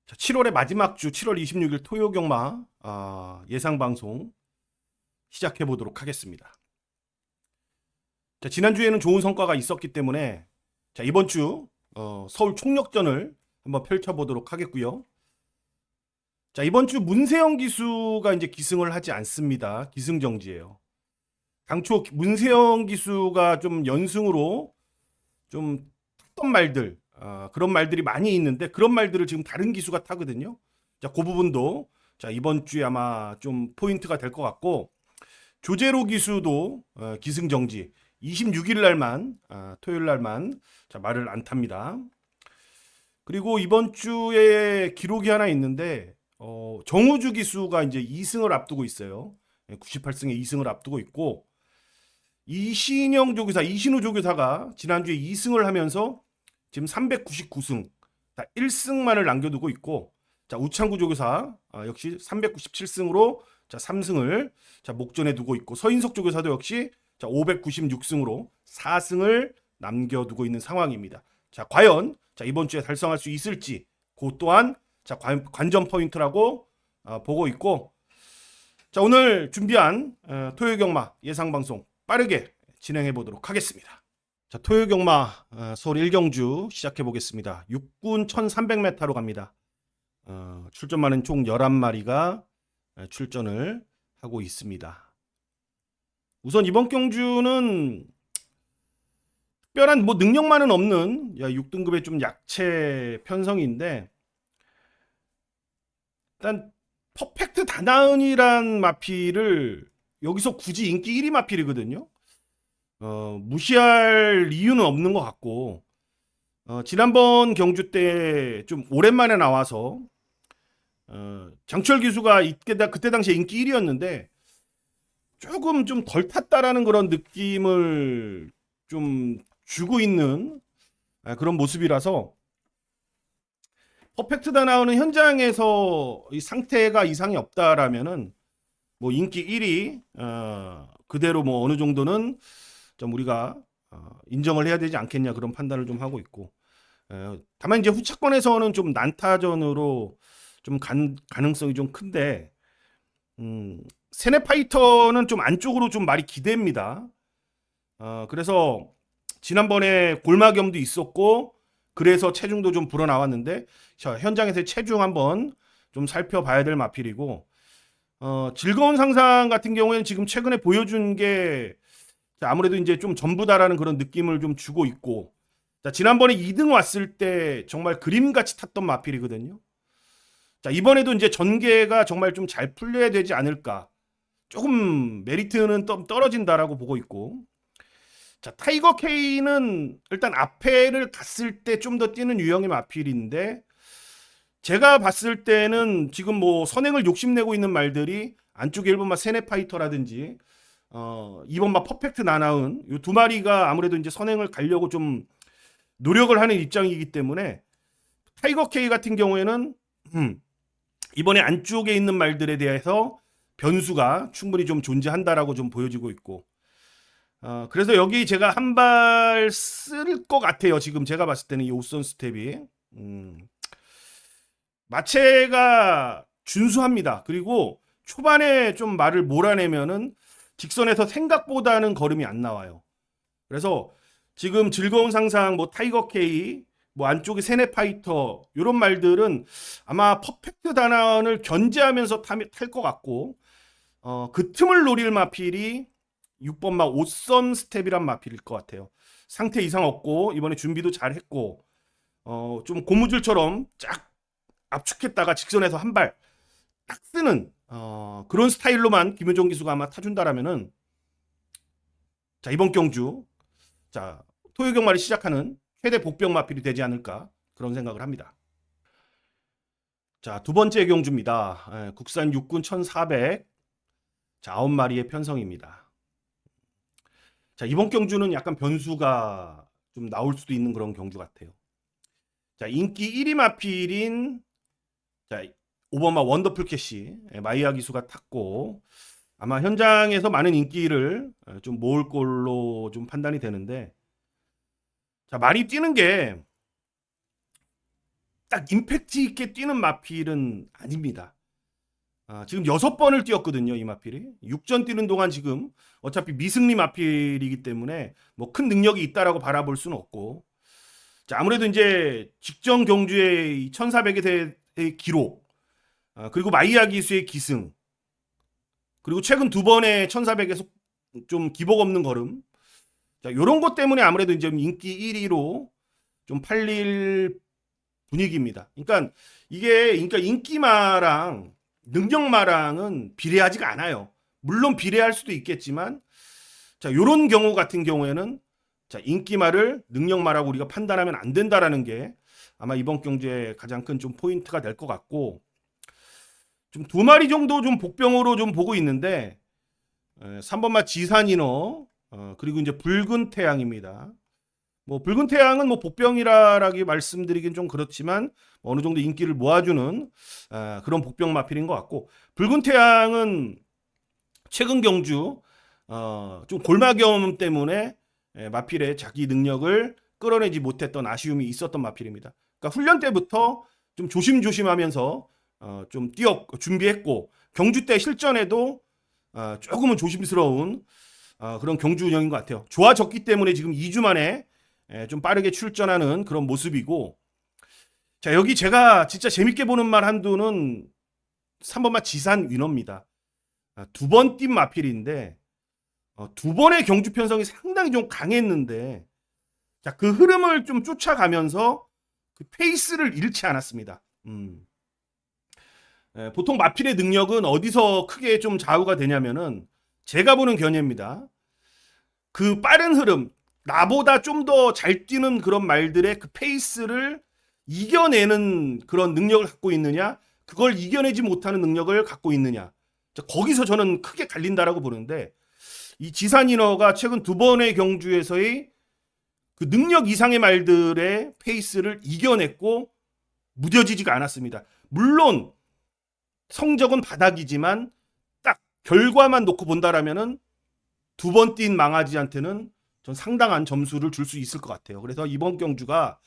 자, 7월의 마지막 주 7월 26일 토요경마 예상 방송 시작해 보도록 하겠습니다. 자, 지난주에는 좋은 성과가 있었기 때문에 자, 이번 주 서울 총력전을 한번 펼쳐보도록 하겠고요. 자, 이번 주 문세영 기수가 이제 기승을 하지 않습니다. 기승정지예요. 당초 문세영 기수가 좀 연승으로 좀 탔던 말들, 그런 말들이 많이 있는데 그런 말들을 지금 다른 기수가 타거든요. 자, 그 부분도 자, 이번 주에 아마 좀 포인트가 될 것 같고, 조제로 기수도 기승정지 26일 날만 토요일 날만 자, 말을 안 탑니다. 그리고 이번 주에 기록이 하나 있는데 정우주 기수가 이제 2승을 앞두고 있어요. 98승에 2승을 앞두고 있고, 이신영 조교사, 이신우 조교사가 지난주에 2승을 하면서 지금 399승, 1승만을 남겨두고 있고, 자, 우창구 조교사 역시 397승으로 자, 3승을 자, 목전에 두고 있고, 서인석 조교사도 역시 자, 596승으로 4승을 남겨두고 있는 상황입니다. 자, 과연 자, 이번 주에 달성할 수 있을지 그 또한 자, 관전 포인트라고 보고 있고, 자, 오늘 준비한 토요일 경마 예상 방송 빠르게 진행해 보도록 하겠습니다. 자, 토요일 경마 서울 1경주 시작해 보겠습니다. 6군 1300m로 갑니다. 출전마는 총 11마리가 출전을 하고 있습니다. 우선 이번 경주는 특별한 뭐 능력만은 없는 6등급의 좀 약체 편성인데, 일단 퍼펙트 다나은이란 마필을 여기서 굳이 인기 1위 마필이거든요. 무시할 이유는 없는 것 같고, 지난번 경주 때 좀 오랜만에 나와서 장철 기수가 그때 당시에 인기 1위였는데 조금 좀 덜 탔다라는 그런 느낌을 좀 주고 있는 그런 모습이라서, 퍼펙트 다나오는 현장에서 이 상태가 이상이 없다라면은 뭐 인기 1위 그대로 뭐 어느 정도는 좀 우리가 인정을 해야 되지 않겠냐, 그런 판단을 좀 하고 있고, 다만 이제 후차권에서는 좀 난타전으로 좀 가능성이 좀 큰데, 세네파이터는 좀 안쪽으로 좀 말이 기대입니다. 그래서 지난번에 골마겸도 있었고 그래서 체중도 좀 불어나왔는데, 자, 현장에서 체중 한번 좀 살펴봐야 될 마필이고, 즐거운 상상 같은 경우에는 지금 최근에 보여준 게 아무래도 이제 좀 전부다라는 그런 느낌을 좀 주고 있고, 자, 지난번에 2등 왔을 때 정말 그림같이 탔던 마필이거든요. 자, 이번에도 이제 전개가 정말 좀 잘 풀려야 되지 않을까. 조금 메리트는 떨어진다라고 보고 있고, 자, 타이거 K는 일단 앞에를 갔을 때 좀 더 뛰는 유형의 마필인데, 제가 봤을 때는 지금 뭐 선행을 욕심내고 있는 말들이 안쪽에 1번마 세네파이터라든지 2번마 퍼펙트 나나은 이 두 마리가 아무래도 이제 선행을 가려고 좀 노력을 하는 입장이기 때문에, 타이거 K 같은 경우에는 이번에 안쪽에 있는 말들에 대해서 변수가 충분히 좀 존재한다라고 좀 보여지고 있고, 그래서 여기 제가 한 발 쓸 것 같아요. 지금 제가 봤을 때는 이 오선 스텝이 마체가 준수합니다. 그리고 초반에 좀 말을 몰아내면은 직선에서 생각보다는 걸음이 안 나와요. 그래서 지금 즐거운 상상, 뭐 타이거 K, 뭐 안쪽에 세네파이터 이런 말들은 아마 퍼펙트 단원을 견제하면서 탈 것 같고, 그 틈을 노릴 마필이 6번마 5선 스텝이란 마필일 것 같아요. 상태 이상 없고 이번에 준비도 잘했고, 좀 고무줄처럼 쫙 압축했다가 직선에서 한 발 딱 쓰는 그런 스타일로만 김효정 기수가 아마 타준다라면은, 자, 이번 경주 자, 토요 경마를 시작하는 최대 복병 마필이 되지 않을까, 그런 생각을 합니다. 자, 두 번째 경주입니다. 국산 육군 1400 자, 9마리의 편성입니다. 자, 이번 경주는 약간 변수가 좀 나올 수도 있는 그런 경주 같아요. 자, 인기 1위 마필인 자, 오버마 원더풀 캐시 마이야 기수가 탔고, 아마 현장에서 많은 인기를 좀 모을 걸로 좀 판단이 되는데, 자, 말이 뛰는 게 딱 임팩트 있게 뛰는 마필은 아닙니다. 지금 6번을 뛰었거든요, 이 마필이. 6전 뛰는 동안 지금 어차피 미승리 마필이기 때문에 뭐 큰 능력이 있다라고 바라볼 수는 없고. 자, 아무래도 이제 직전 경주의 1400에 대해 기록, 그리고 마이야 기수의 기승, 그리고 최근 2번의 1400에서 좀 기복 없는 걸음. 자, 요런 것 때문에 아무래도 이제 인기 1위로 좀 팔릴 분위기입니다. 그러니까 이게 인기마랑 능력마랑은 비례하지가 않아요. 물론 비례할 수도 있겠지만, 자, 요런 경우 같은 경우에는 자, 인기마를 능력마라고 우리가 판단하면 안 된다라는 게 아마 이번 경주의 가장 큰 좀 포인트가 될 것 같고, 좀 2마리 정도 좀 복병으로 좀 보고 있는데, 3번마 지산인어, 그리고 이제 붉은 태양입니다. 뭐 붉은 태양은 뭐 복병이라기 말씀드리긴 좀 그렇지만 어느 정도 인기를 모아주는 그런 복병 마필인 것 같고, 붉은 태양은 최근 경주 좀 골마경 때문에 마필의 자기 능력을 끌어내지 못했던 아쉬움이 있었던 마필입니다. 그러니까 훈련 때부터 좀 조심조심하면서 좀 준비했고, 경주 때 실전에도 조금은 조심스러운 그런 경주 운영인 것 같아요. 좋아졌기 때문에 지금 2주 만에 좀 빠르게 출전하는 그런 모습이고, 자, 여기 제가 진짜 재밌게 보는 말 한두는 3번마 지산 위너입니다. 2번 뛴 마필인데 2번의 경주 편성이 상당히 좀 강했는데, 자, 그 흐름을 좀 쫓아가면서 그 페이스를 잃지 않았습니다. 보통 마필의 능력은 어디서 크게 좀 좌우가 되냐면은, 제가 보는 견해입니다. 그 빠른 흐름, 나보다 좀 더 잘 뛰는 그런 말들의 그 페이스를 이겨내는 그런 능력을 갖고 있느냐, 그걸 이겨내지 못하는 능력을 갖고 있느냐, 자, 거기서 저는 크게 갈린다라고 보는데, 이 지산인어가 최근 2번의 경주에서의 그 능력 이상의 말들의 페이스를 이겨냈고 무뎌지지가 않았습니다. 물론 성적은 바닥이지만 딱 결과만 놓고 본다라면은 2번 뛴 망아지한테는 전 상당한 점수를 줄 수 있을 것 같아요. 그래서 이번 경주가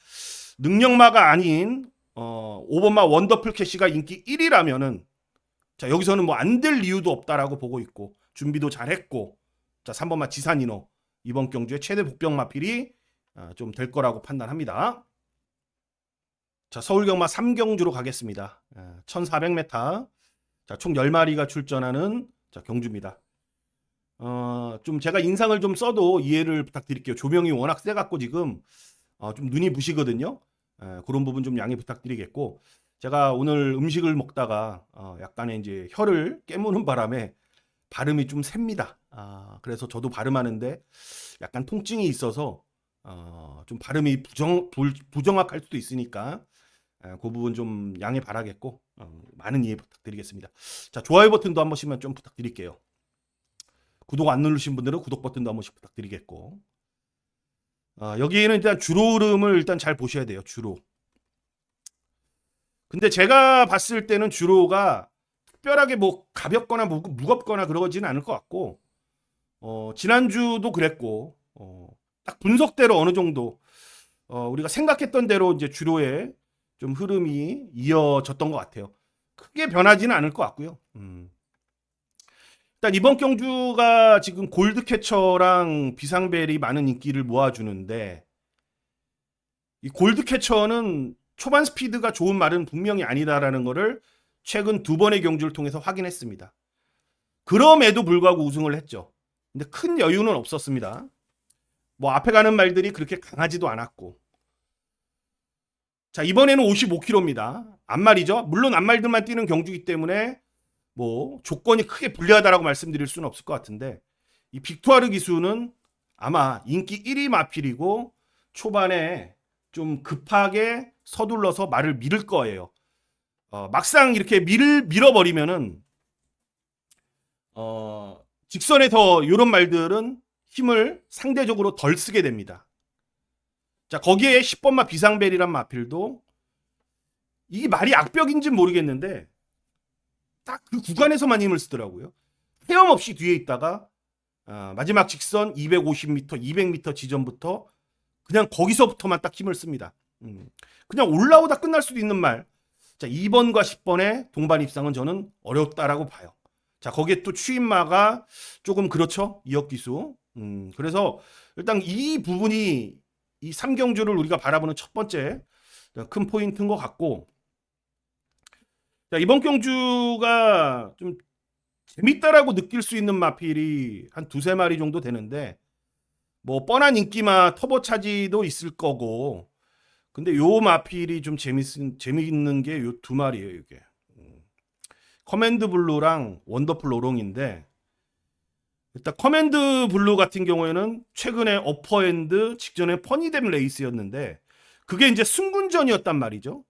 능력마가 아닌 5번마 원더풀 캐시가 인기 1위라면은, 자, 여기서는 뭐 안 될 이유도 없다라고 보고 있고, 준비도 잘했고, 자, 3번마 지산인어 이번 경주의 최대 복병 마필이 좀 될 거라고 판단합니다. 자, 서울경마 3경주로 가겠습니다. 1400m. 자, 총 10마리가 출전하는 자, 경주입니다. 좀 제가 인상을 좀 써도 이해를 부탁드릴게요. 조명이 워낙 세갖고 지금 좀 눈이 부시거든요. 그런 부분 좀 양해 부탁드리겠고, 제가 오늘 음식을 먹다가 약간의 이제 혀를 깨무는 바람에 발음이 좀 셉니다. 그래서 저도 발음하는데 약간 통증이 있어서 좀 발음이 부정확할 수도 있으니까 그 부분 좀 양해 바라겠고, 많은 이해 부탁드리겠습니다. 자, 좋아요 버튼도 한 번씩만 좀 부탁드릴게요. 구독 안 누르신 분들은 구독 버튼도 한 번씩 부탁드리겠고, 여기에는 일단 주로 흐름을 일단 잘 보셔야 돼요. 주로. 근데 제가 봤을 때는 주로가 특별하게 뭐 가볍거나 무겁거나 그러지는 않을 것 같고, 지난주도 그랬고, 딱 분석대로 어느 정도 우리가 생각했던 대로 이제 주로의 좀 흐름이 이어졌던 것 같아요. 크게 변하지는 않을 것 같고요. 일단 이번 경주가 지금 골드캐쳐랑 비상벨이 많은 인기를 모아주는데, 이 골드캐쳐는 초반 스피드가 좋은 말은 분명히 아니다라는 것을 최근 2번의 경주를 통해서 확인했습니다. 그럼에도 불구하고 우승을 했죠. 근데 큰 여유는 없었습니다. 뭐 앞에 가는 말들이 그렇게 강하지도 않았고. 자, 이번에는 55km입니다. 앞말이죠. 물론 앞말들만 뛰는 경주이기 때문에 뭐 조건이 크게 불리하다라고 말씀드릴 수는 없을 것 같은데, 이 빅투아르 기수는 아마 인기 1위 마필이고 초반에 좀 급하게 서둘러서 말을 밀을 거예요. 막상 이렇게 밀어버리면은 직선에서 이런 말들은 힘을 상대적으로 덜 쓰게 됩니다. 자, 거기에 10번마 비상벨이란 마필도 이게 말이 악벽인지는 모르겠는데 딱 그 구간에서만 힘을 쓰더라고요. 헤엄없이 뒤에 있다가 마지막 직선 250m, 200m 지점부터 그냥 거기서부터만 딱 힘을 씁니다. 그냥 올라오다 끝날 수도 있는 말. 자, 2번과 10번의 동반 입상은 저는 어렵다라고 봐요. 자, 거기에 또 추임마가 조금 그렇죠. 이역기수. 그래서 일단 이 부분이 이 3경주를 우리가 바라보는 첫 번째 큰 포인트인 것 같고, 자, 이번 경주가 좀 재밌다라고 느낄 수 있는 마필이 한 두세 마리 정도 되는데, 뭐 뻔한 인기마 터보차지도 있을 거고, 근데 요 마필이 좀 재밌는 게 요 두 마리예요, 이게. 커맨드 블루랑 원더풀 오롱인데, 일단 커맨드 블루 같은 경우에는 최근에 어퍼핸드 직전에 퍼니댐 레이스였는데, 그게 이제 승군전이었단 말이죠.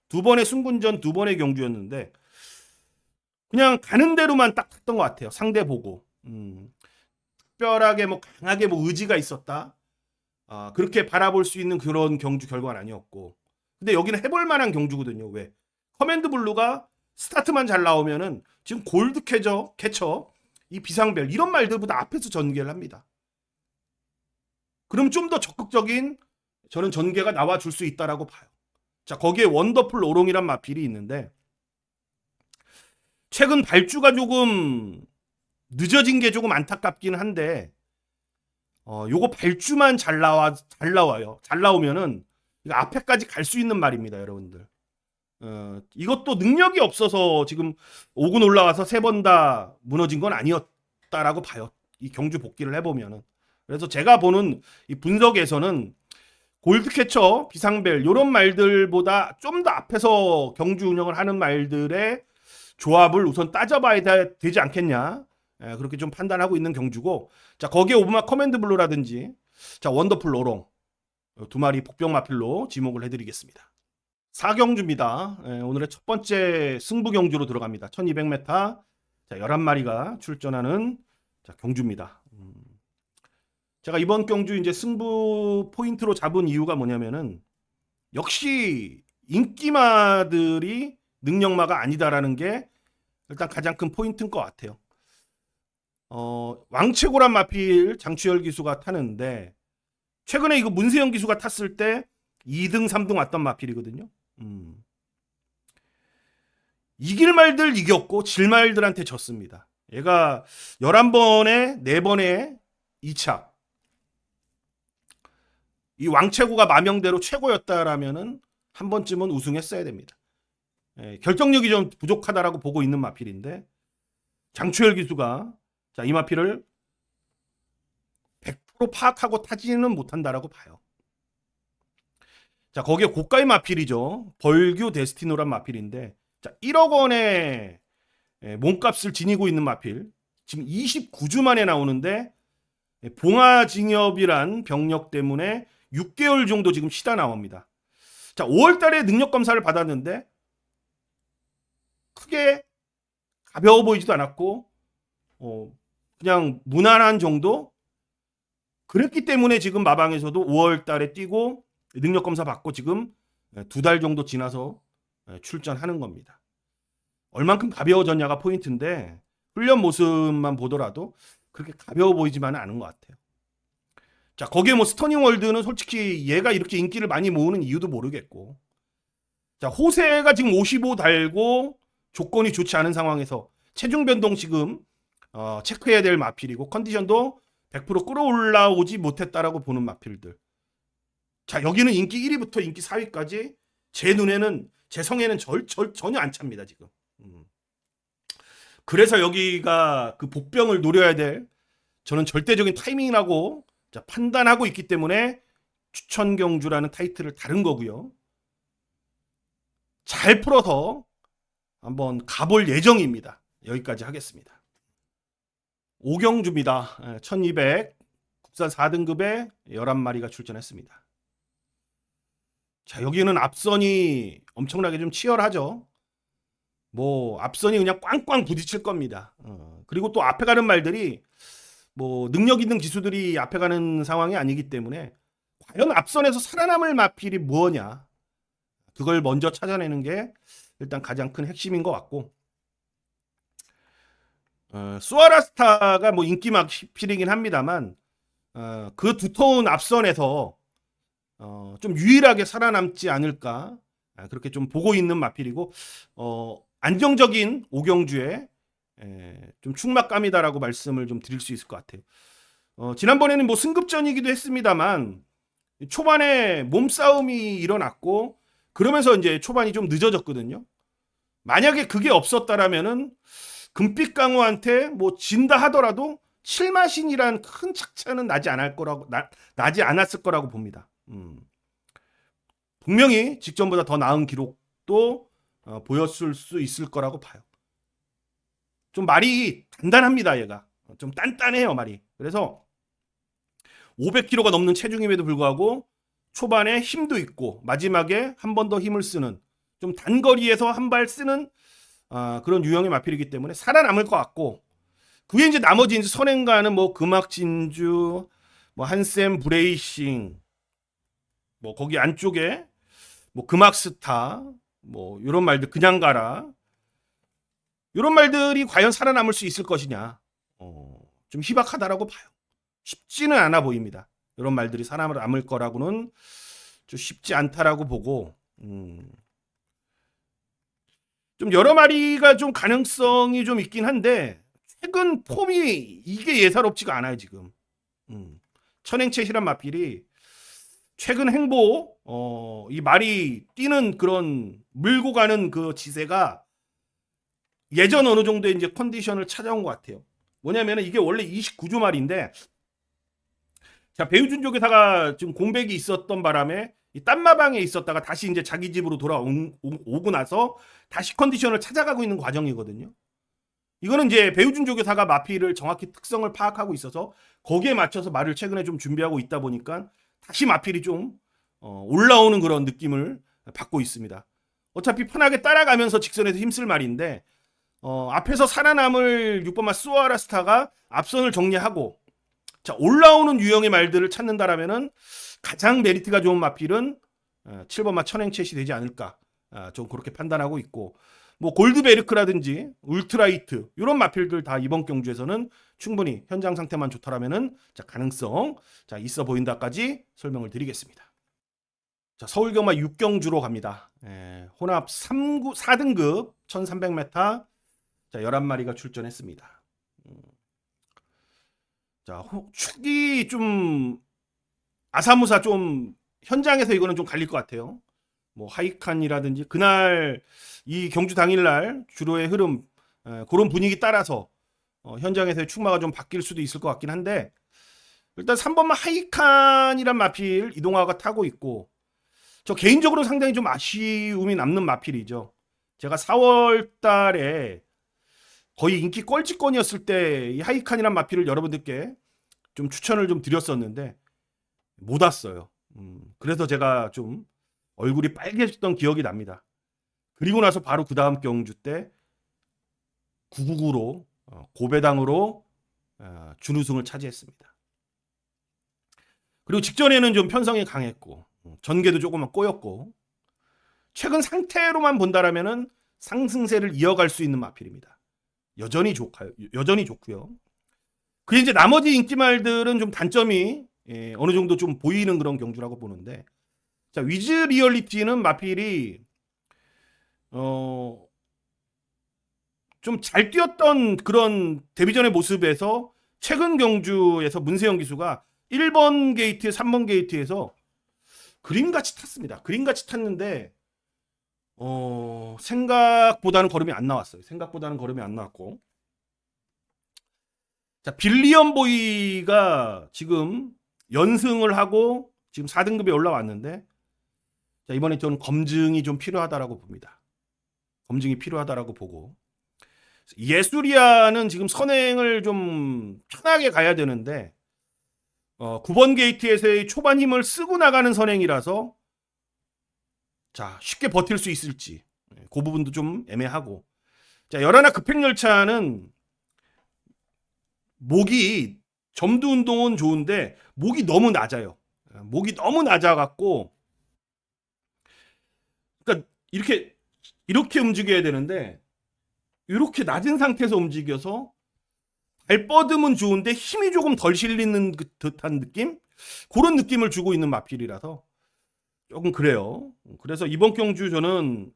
두 번의 승군전, 두 번의 경주였는데, 그냥 가는 대로만 딱 탔던 것 같아요. 상대 보고. 특별하게 뭐 강하게 뭐 의지가 있었다. 그렇게 바라볼 수 있는 그런 경주 결과는 아니었고. 근데 여기는 해볼 만한 경주거든요. 왜? 커맨드 블루가 스타트만 잘 나오면은 지금 골드 캐쳐, 이 비상벨 이런 말들보다 앞에서 전개를 합니다. 그럼 좀 더 적극적인 저는 전개가 나와줄 수 있다라고 봐요. 자, 거기에 원더풀 오롱이란 마필이 있는데 최근 발주가 조금 늦어진 게 조금 안타깝긴 한데 요거 발주만 잘 나와요. 잘 나오면은 앞에까지 갈 수 있는 말입니다, 여러분들. 이것도 능력이 없어서 지금 5군 올라와서 세 번 다 무너진 건 아니었다라고 봐요. 이 경주 복귀를 해보면은. 그래서 제가 보는 이 분석에서는 골드캐쳐, 비상벨 이런 말들보다 좀 더 앞에서 경주 운영을 하는 말들의 조합을 우선 따져봐야 되지 않겠냐. 그렇게 좀 판단하고 있는 경주고, 자, 거기에 오브마 커맨드 블루라든지 자, 원더풀 로롱 두 마리 복병 마필로 지목을 해드리겠습니다. 4경주입니다. 오늘의 첫 번째 승부 경주로 들어갑니다. 1200m. 자, 11마리가 출전하는 자, 경주입니다. 제가 이번 경주 이제 승부 포인트로 잡은 이유가 뭐냐면은 역시 인기마들이 능력마가 아니다라는 게 일단 가장 큰 포인트인 것 같아요. 왕최고란 마필 장추열 기수가 타는데 최근에 이거 문세영 기수가 탔을 때 2등 3등 왔던 마필이거든요. 이길 말들 이겼고 질 말들한테 졌습니다. 얘가 11번에 4번에 2차. 이 왕최고가 마명대로 최고였다라면은 한 번쯤은 우승했어야 됩니다. 결정력이 좀 부족하다라고 보고 있는 마필인데 장추열 기수가 자, 이 마필을 100% 파악하고 타지는 못한다라고 봐요. 자, 거기에 고가의 마필이죠. 벌규 데스티노란 마필인데 자, 1억 원의 몸값을 지니고 있는 마필. 지금 29주 만에 나오는데 봉화징협이란 병력 때문에 6개월 정도 지금 쉬다 나옵니다. 자, 5월 달에 능력 검사를 받았는데 크게 가벼워 보이지도 않았고 그냥 무난한 정도? 그랬기 때문에 지금 마방에서도 5월 달에 뛰고 능력 검사 받고 지금 2달 정도 지나서 출전하는 겁니다. 얼만큼 가벼워졌냐가 포인트인데 훈련 모습만 보더라도 그렇게 가벼워 보이지만은 않은 것 같아요. 자, 거기에 뭐 스터닝 월드는 솔직히 얘가 이렇게 인기를 많이 모으는 이유도 모르겠고, 자, 호세가 지금 55 달고 조건이 좋지 않은 상황에서 체중 변동 지금 체크해야 될 마필이고 컨디션도 100% 끌어올라오지 못했다라고 보는 마필들. 자, 여기는 인기 1위부터 인기 4위까지 제 눈에는 제 성에는 전혀 안 찹니다 지금. 그래서 여기가 그 복병을 노려야 될 저는 절대적인 타이밍이라고 판단하고 있기 때문에 추천 경주라는 타이틀을 다른 거고요. 잘 풀어서 한번 가볼 예정입니다. 여기까지 하겠습니다. 5경주입니다. 1200 국산 4등급에 11마리가 출전했습니다. 자, 여기는 앞선이 엄청나게 좀 치열하죠. 뭐 앞선이 그냥 꽝꽝 부딪힐 겁니다. 그리고 또 앞에 가는 말들이 뭐 능력 있는 기수들이 앞에 가는 상황이 아니기 때문에 과연 앞선에서 살아남을 마필이 뭐냐, 그걸 먼저 찾아내는 게 일단 가장 큰 핵심인 것 같고, 수아라스타가 뭐 인기 마필이긴 합니다만 그 두터운 앞선에서 좀 유일하게 살아남지 않을까 그렇게 좀 보고 있는 마필이고 안정적인 오경주의 좀 충막감이다라고 말씀을 좀 드릴 수 있을 것 같아요. 지난번에는 뭐 승급전이기도 했습니다만 초반에 몸싸움이 일어났고 그러면서 이제 초반이 좀 늦어졌거든요. 만약에 그게 없었다라면은 금빛강호한테 뭐 진다 하더라도 7마신이란 큰 착차는 나지 않았을 거라고 봅니다. 분명히 직전보다 더 나은 기록도 보였을 수 있을 거라고 봐요. 좀 말이 단단합니다, 얘가. 좀 단단해요, 말이. 그래서 500kg가 넘는 체중임에도 불구하고 초반에 힘도 있고 마지막에 한 번 더 힘을 쓰는 좀 단거리에서 한 발 쓰는 그런 유형의 마필이기 때문에 살아남을 것 같고 그게 이제 나머지 이제 선행가는 뭐 금악진주, 뭐 한샘 브레이싱, 뭐 거기 안쪽에 뭐 금악스타, 뭐 이런 말들 그냥 가라 이런 말들이 과연 살아남을 수 있을 것이냐 좀 희박하다라고 봐요. 쉽지는 않아 보입니다. 이런 말들이 살아남을 거라고는 좀 쉽지 않다라고 보고 좀 여러 마리가 좀 가능성이 좀 있긴 한데 최근 폼이 이게 예사롭지가 않아요 지금. 천행채시란 마필이 최근 행보 이 말이 뛰는 그런 물고 가는 그 지세가 예전 어느 정도의 이제 컨디션을 찾아온 것 같아요. 뭐냐면은 이게 원래 29주 말인데 자 배우준 조교사가 지금 공백이 있었던 바람에 이 딴마방에 있었다가 다시 이제 자기 집으로 돌아오고 나서 다시 컨디션을 찾아가고 있는 과정이거든요. 이거는 이제 배우준 조교사가 마필을 정확히 특성을 파악하고 있어서 거기에 맞춰서 말을 최근에 좀 준비하고 있다 보니까 다시 마필이 좀 올라오는 그런 느낌을 받고 있습니다. 어차피 편하게 따라가면서 직선에서 힘쓸 말인데 앞에서 살아남을 6번마 수아라스타가 앞선을 정리하고 자 올라오는 유형의 말들을 찾는다라면은 가장 메리트가 좋은 마필은 7번마 천행챗이 되지 않을까 좀 그렇게 판단하고 있고 뭐 골드베르크라든지 울트라이트 이런 마필들 다 이번 경주에서는 충분히 현장 상태만 좋더라면은 자 가능성 자 있어 보인다까지 설명을 드리겠습니다. 자 서울경마 6경주로 갑니다. 혼합 4등급 1300m 자 11마리가 출전했습니다. 자 축이 좀 아사무사 좀 현장에서 이거는 좀 갈릴 것 같아요. 뭐 하이칸이라든지 그날 이 경주 당일날 주로의 흐름 그런 분위기 따라서 현장에서의 축마가 좀 바뀔 수도 있을 것 같긴 한데 일단 3번마 하이칸이란 마필 이동화가 타고 있고 저 개인적으로 상당히 좀 아쉬움이 남는 마필이죠. 제가 4월 달에 거의 인기 꼴찌권이었을 때 이 하이칸이란 마필을 여러분들께 좀 추천을 좀 드렸었는데 못 왔어요. 그래서 제가 좀 얼굴이 빨개졌던 기억이 납니다. 그리고 나서 바로 그 다음 경주 때 999로 고배당으로 준우승을 차지했습니다. 그리고 직전에는 좀 편성이 강했고 전개도 조금만 꼬였고 최근 상태로만 본다라면은 상승세를 이어갈 수 있는 마필입니다. 여전히 좋고요. 그 이제 나머지 인기말들은 좀 단점이 어느 정도 좀 보이는 그런 경주라고 보는데 자 위즈 리얼리티는 마필이 좀 잘 뛰었던 그런 데뷔전의 모습에서 최근 경주에서 문세영 기수가 1번 게이트, 3번 게이트에서 그림같이 탔습니다. 그림같이 탔는데 생각보다는 걸음이 안 나왔어요. 생각보다는 걸음이 안 나왔고 자 빌리언 보이가 지금 연승을 하고 지금 4등급에 올라왔는데 자 이번에 저는 검증이 좀 필요하다라고 봅니다. 검증이 필요하다라고 보고 예술이야는 지금 선행을 좀 편하게 가야 되는데 9번 게이트에서의 초반 힘을 쓰고 나가는 선행이라서 자 쉽게 버틸 수 있을지 그 부분도 좀 애매하고 자 열하나 급행열차는 목이 점두 운동은 좋은데 목이 너무 낮아요. 목이 너무 낮아갖고 그러니까 이렇게 움직여야 되는데 이렇게 낮은 상태에서 움직여서 발뻗음은 좋은데 힘이 조금 덜 실리는 듯한 느낌? 그런 느낌을 주고 있는 마필이라서 조금 그래요. 그래서 이번 경주 저는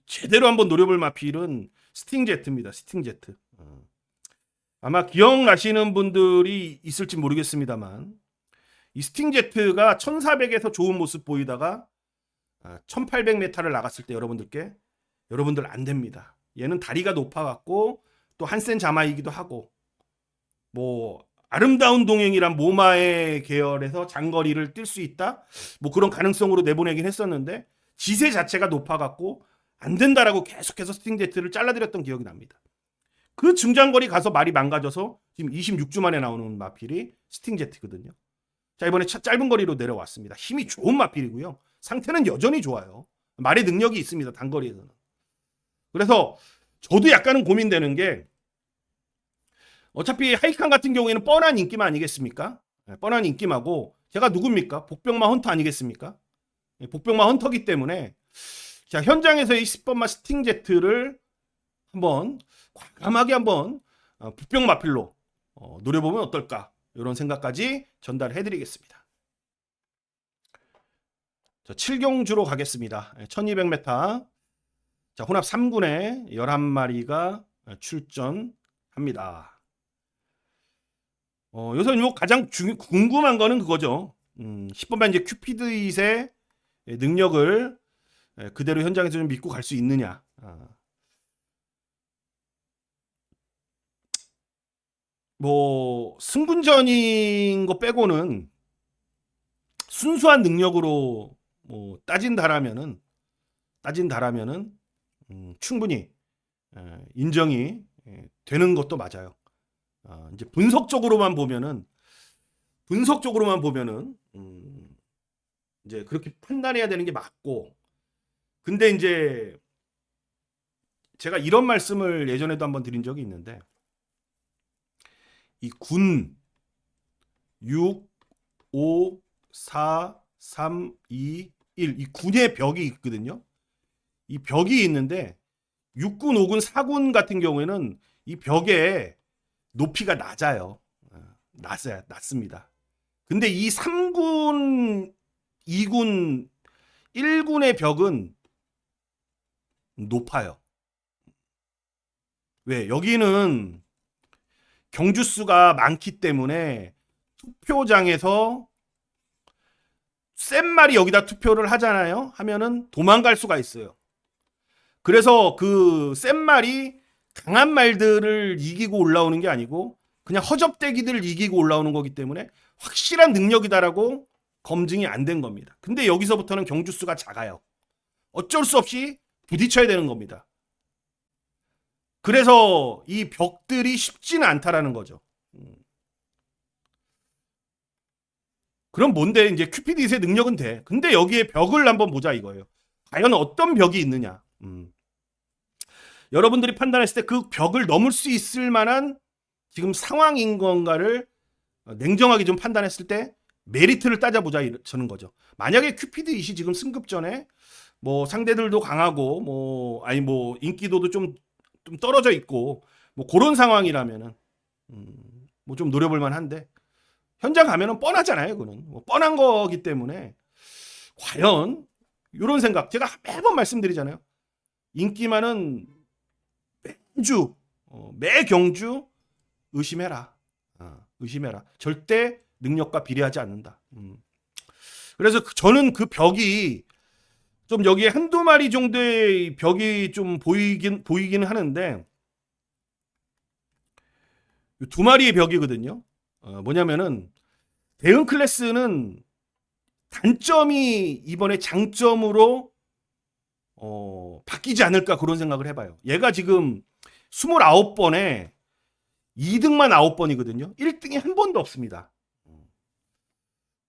제대로 한번 노려볼 마필은 스팅제트입니다. 스팅제트. 아마 기억나시는 분들이 있을지 모르겠습니다만 이 스팅제트가 1400에서 좋은 모습 보이다가 1800m를 나갔을 때 여러분들 안 됩니다. 얘는 다리가 높아갖고 또 한센 자마이기도 하고 뭐 아름다운 동행이란 모마의 계열에서 장거리를 뛸 수 있다? 뭐 그런 가능성으로 내보내긴 했었는데 지세 자체가 높아갖고 안 된다라고 계속해서 스팅제트를 잘라드렸던 기억이 납니다. 그 중장거리 가서 말이 망가져서 지금 26주 만에 나오는 마필이 스팅제트거든요. 자, 이번에 짧은 거리로 내려왔습니다. 힘이 좋은 마필이고요. 상태는 여전히 좋아요. 말의 능력이 있습니다. 단거리에서는. 그래서 저도 약간은 고민되는 게 어차피 하이칸 같은 경우에는 뻔한 인기만 아니겠습니까? 뻔한 인기마고 제가 누굽니까? 복병마 헌터 아니겠습니까? 복병마 헌터기 때문에 자, 현장에서의 10번마 스팅제트를 한번 과감하게 한번 복병마필로 노려보면 어떨까? 이런 생각까지 전달해드리겠습니다. 자, 7경주로 가겠습니다. 1200m. 자, 혼합 3군에 11마리가 출전합니다. 요새 요 가장 궁금한 거는 그거죠. 10번만 이제 큐피드잇의 능력을 그대로 현장에서 좀 믿고 갈 수 있느냐. 뭐 승군전인 거 빼고는 순수한 능력으로 뭐 따진다라면은 충분히 인정이 되는 것도 맞아요. 이제 분석적으로만 보면은 이제 그렇게 판단해야 되는 게 맞고, 근데 이제 제가 이런 말씀을 예전에도 한번 드린 적이 있는데 이 군 6, 5, 4, 3, 2, 1 이 군의 벽이 있거든요. 이 벽이 있는데 6군, 5군, 4군 같은 경우에는 이 벽에 높이가 낮아요. 낮습니다. 근데 이 3군, 2군, 1군의 벽은 높아요. 왜? 여기는 경주 수가 많기 때문에 투표장에서 센 말이 여기다 투표를 하잖아요. 하면은 도망갈 수가 있어요. 그래서 그 센 말이 강한 말들을 이기고 올라오는 게 아니고 그냥 허접대기들을 이기고 올라오는 거기 때문에 확실한 능력이다라고 검증이 안 된 겁니다. 근데 여기서부터는 경주 수가 작아요. 어쩔 수 없이 부딪혀야 되는 겁니다. 그래서 이 벽들이 쉽지는 않다라는 거죠. 그럼 뭔데 이제 큐피드잇의 능력은 돼. 근데 여기에 벽을 한번 보자 이거예요. 과연 어떤 벽이 있느냐. 여러분들이 판단했을 때 그 벽을 넘을 수 있을 만한 지금 상황인 건가를 냉정하게 좀 판단했을 때 메리트를 따져보자 저는 거죠. 만약에 큐피드잇이 지금 승급전에 뭐 상대들도 강하고 뭐 아니 뭐 인기도도 좀 떨어져 있고 뭐 그런 상황이라면은 뭐 좀 노려볼 만한데 현장 가면은 뻔하잖아요. 그거는 뭐 뻔한 거기 때문에 과연 이런 생각 제가 매번 말씀드리잖아요. 인기 많은 매 경주 의심해라. 의심해라. 절대 능력과 비례하지 않는다. 그래서 저는 그 벽이 좀 여기에 한두 마리 정도의 벽이 좀 보이긴 하는데 두 마리의 벽이거든요. 뭐냐면은 대응 클래스는 단점이 이번에 장점으로 바뀌지 않을까 그런 생각을 해봐요. 얘가 지금 29번에 2등만 9번이거든요. 1등이 한 번도 없습니다.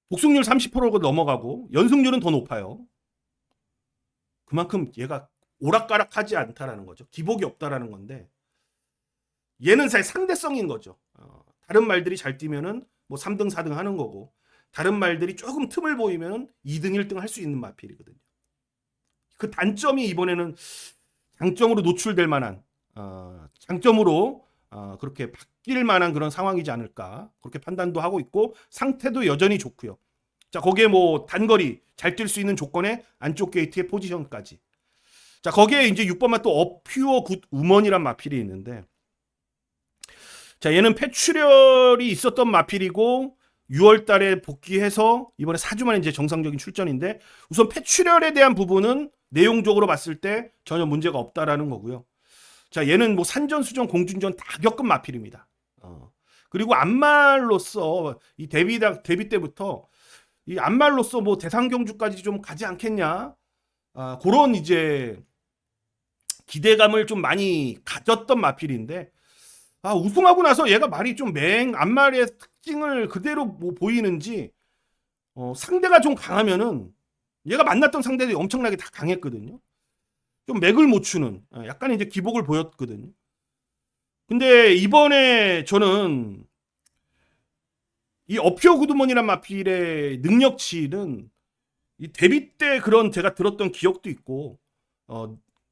복승률 30%가 넘어가고 연승률은 더 높아요. 그만큼 얘가 오락가락하지 않다라는 거죠. 기복이 없다라는 건데 얘는 사실 상대성인 거죠. 다른 말들이 잘 뛰면은 뭐 3등, 4등 하는 거고 다른 말들이 조금 틈을 보이면 2등, 1등 할 수 있는 마필이거든요. 그 단점이 이번에는 장점으로 노출될 만한 장점으로 그렇게 바뀔 만한 그런 상황이지 않을까 그렇게 판단도 하고 있고 상태도 여전히 좋고요. 자, 거기에 뭐 단거리 잘 뛸 수 있는 조건에 안쪽 게이트의 포지션까지. 자, 거기에 이제 6번마 또 어퓨어 굿 우먼이란 마필이 있는데, 자, 얘는 폐출혈이 있었던 마필이고 6월 달에 복귀해서 이번에 4주 만에 이제 정상적인 출전인데, 우선 폐출혈에 대한 부분은 내용적으로 봤을 때 전혀 문제가 없다라는 거고요. 자, 얘는 뭐 산전, 수전, 공중전 다 겪은 마필입니다. 그리고 안말로서 이 데뷔 때부터 이 안말로서 뭐 대상 경주까지 좀 가지 않겠냐, 그런 이제 기대감을 좀 많이 가졌던 마필인데, 우승하고 나서 얘가 말이 좀 안말의 특징을 그대로 뭐 보이는지, 상대가 좀 강하면은 얘가 만났던 상대들이 엄청나게 다 강했거든요. 좀 맥을 못 추는 약간 이제 기복을 보였거든요. 근데 이번에 저는 이 어퓨어 구드먼이란 마필의 능력치는 이 데뷔 때 그런 제가 들었던 기억도 있고,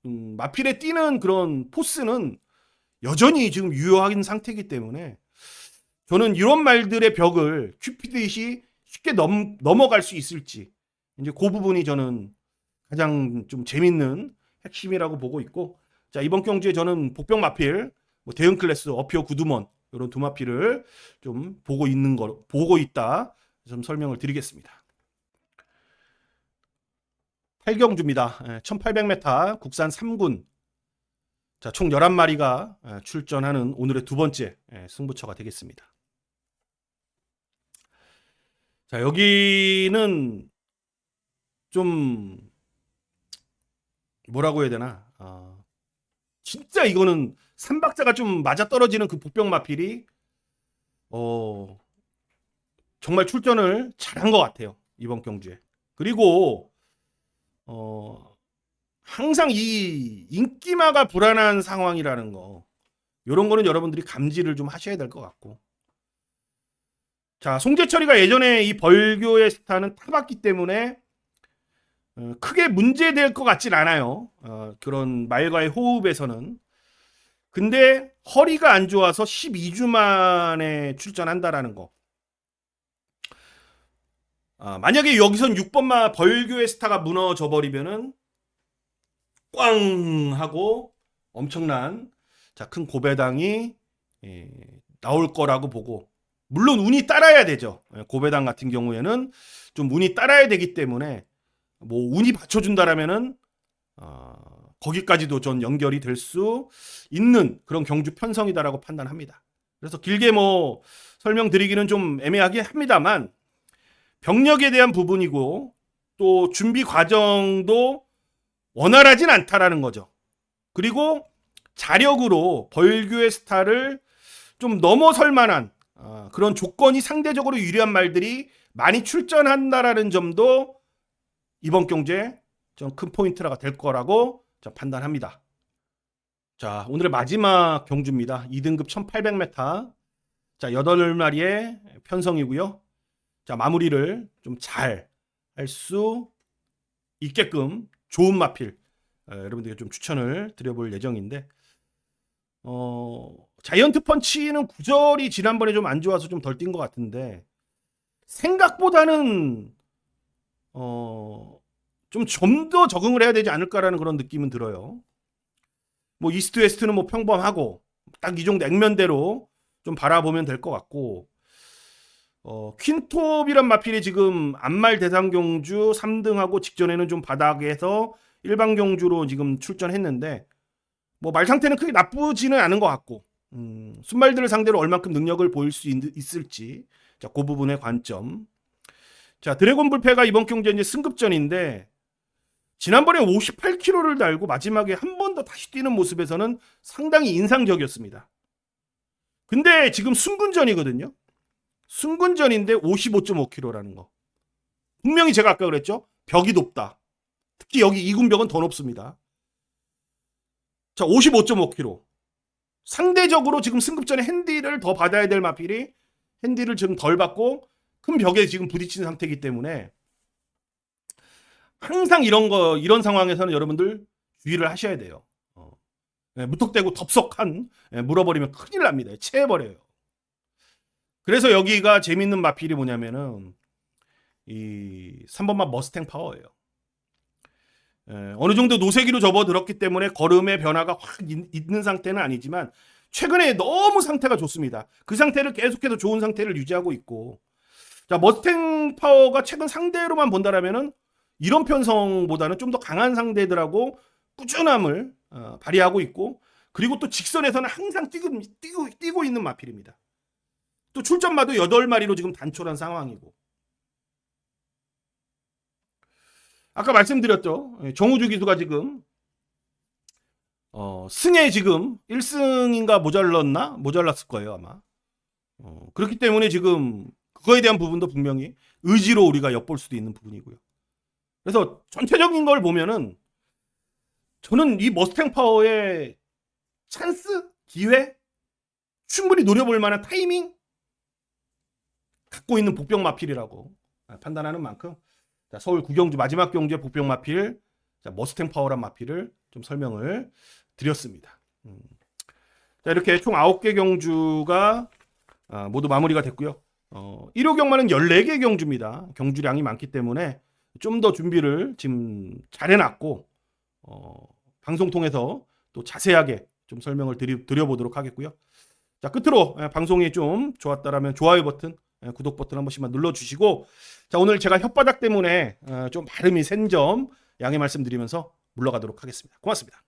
마필에 뛰는 그런 포스는 여전히 지금 유효한 상태이기 때문에 저는 이런 말들의 벽을 큐피드잇이 쉽게 넘어갈 수 있을지, 이제 그 부분이 저는 가장 좀 재밌는 핵심이라고 보고 있고, 자, 이번 경주에 저는 복병 마필, 뭐 대응 클래스 어퓨어 구드먼 이런 두 마필을 좀 보고 있다 좀 설명을 드리겠습니다. 8경주입니다. 1800m 국산 3군. 자, 총 11마리가 출전하는 오늘의 두 번째 승부처가 되겠습니다. 자, 여기는 좀 뭐라고 해야 되나, 진짜 이거는 삼박자가 좀 맞아떨어지는 그 복병 마필이 정말 출전을 잘한 것 같아요, 이번 경주에. 그리고 항상 이 인기마가 불안한 상황이라는 거, 이런 거는 여러분들이 감지를 좀 하셔야 될 것 같고, 자, 송재철이가 예전에 이 벌교의 스타는 타봤기 때문에 크게 문제될 것 같진 않아요. 그런 말과의 호흡에서는. 근데 허리가 안 좋아서 12주 만에 출전한다라는 거. 만약에 여기선 6번마 벌교의 스타가 무너져 버리면은 꽝 하고 엄청난 큰 고배당이 나올 거라고 보고, 물론 운이 따라야 되죠. 고배당 같은 경우에는 좀 운이 따라야 되기 때문에 뭐 운이 받쳐준다라면은 거기까지도 전 연결이 될 수 있는 그런 경주 편성이다라고 판단합니다. 그래서 길게 뭐 설명드리기는 좀 애매하긴 합니다만, 병력에 대한 부분이고 또 준비 과정도 원활하진 않다라는 거죠. 그리고 자력으로 벌교의 스타를 좀 넘어설 만한 그런 조건이 상대적으로 유리한 말들이 많이 출전한다라는 점도 이번 경주에 좀 큰 포인트가 될 거라고 판단합니다. 자, 오늘의 마지막 경주입니다. 2등급 1800m. 자, 8마리의 편성이고요. 자, 마무리를 좀 잘 할 수 있게끔 좋은 마필 여러분들께 좀 추천을 드려볼 예정인데, 자이언트 펀치는 구절이 지난번에 좀 안 좋아서 좀 덜 뛴 것 같은데, 생각보다는 좀 더 적응을 해야 되지 않을까라는 그런 느낌은 들어요. 뭐 이스트 웨스트는 뭐 평범하고 딱 이 정도 액면대로 좀 바라보면 될 것 같고, 퀸톱이란 마필이 지금 안말 대상 경주 3등하고 직전에는 좀 바닥에서 일반 경주로 지금 출전했는데, 뭐 말 상태는 크게 나쁘지는 않은 것 같고, 순말들을 상대로 얼만큼 능력을 보일 수 있을지, 자, 그 부분의 관점. 자, 드래곤 불패가 이번 경주 이제 승급전인데, 지난번에 58kg를 달고 마지막에 한 번 더 다시 뛰는 모습에서는 상당히 인상적이었습니다. 근데 지금 순군전이거든요. 순군전인데 55.5kg라는 거. 분명히 제가 아까 그랬죠. 벽이 높다. 특히 여기 2군 벽은 더 높습니다. 자, 55.5kg. 상대적으로 지금 승급전에 핸디를 더 받아야 될 마필이 핸디를 지금 덜 받고 큰 벽에 지금 부딪힌 상태이기 때문에, 항상 이런 상황에서는 여러분들 주의를 하셔야 돼요. 무턱대고 덥석한 물어버리면 큰일 납니다. 체해버려요. 그래서 여기가 재밌는 마필이 뭐냐면은, 이 3번마 머스탱 파워예요. 어느 정도 노세기로 접어들었기 때문에 걸음의 변화가 확 있는 상태는 아니지만 최근에 너무 상태가 좋습니다. 그 상태를 계속해서 좋은 상태를 유지하고 있고, 자, 머스탱 파워가 최근 상대로만 본다라면은 이런 편성보다는 좀 더 강한 상대들하고 꾸준함을 발휘하고 있고, 그리고 또 직선에서는 항상 뛰고 있는 마필입니다. 또 출전마도 8마리로 지금 단촐한 상황이고, 아까 말씀드렸죠. 정우주 기수가 지금 승에 지금 1승인가 모자랐을 거예요 아마. 그렇기 때문에 지금 그거에 대한 부분도 분명히 의지로 우리가 엿볼 수도 있는 부분이고요. 그래서 전체적인 걸 보면은 저는 이 머스탱 파워의 찬스, 기회, 충분히 노려볼 만한 타이밍 갖고 있는 복병 마필이라고 판단하는 만큼, 자, 서울 구경주 마지막 경주의 복병 마필, 자, 머스탱 파워란 마필을 좀 설명을 드렸습니다. 자, 이렇게 총 9개 경주가 모두 마무리가 됐고요. 1호 경마는 14개 경주입니다. 경주량이 많기 때문에 좀 더 준비를 지금 잘 해놨고, 방송 통해서 또 자세하게 좀 설명을 드려보도록 하겠고요. 자, 끝으로 방송이 좀 좋았다라면 좋아요 버튼, 구독 버튼 한 번씩만 눌러주시고, 자, 오늘 제가 혓바닥 때문에 좀 발음이 센 점 양해 말씀드리면서 물러가도록 하겠습니다. 고맙습니다.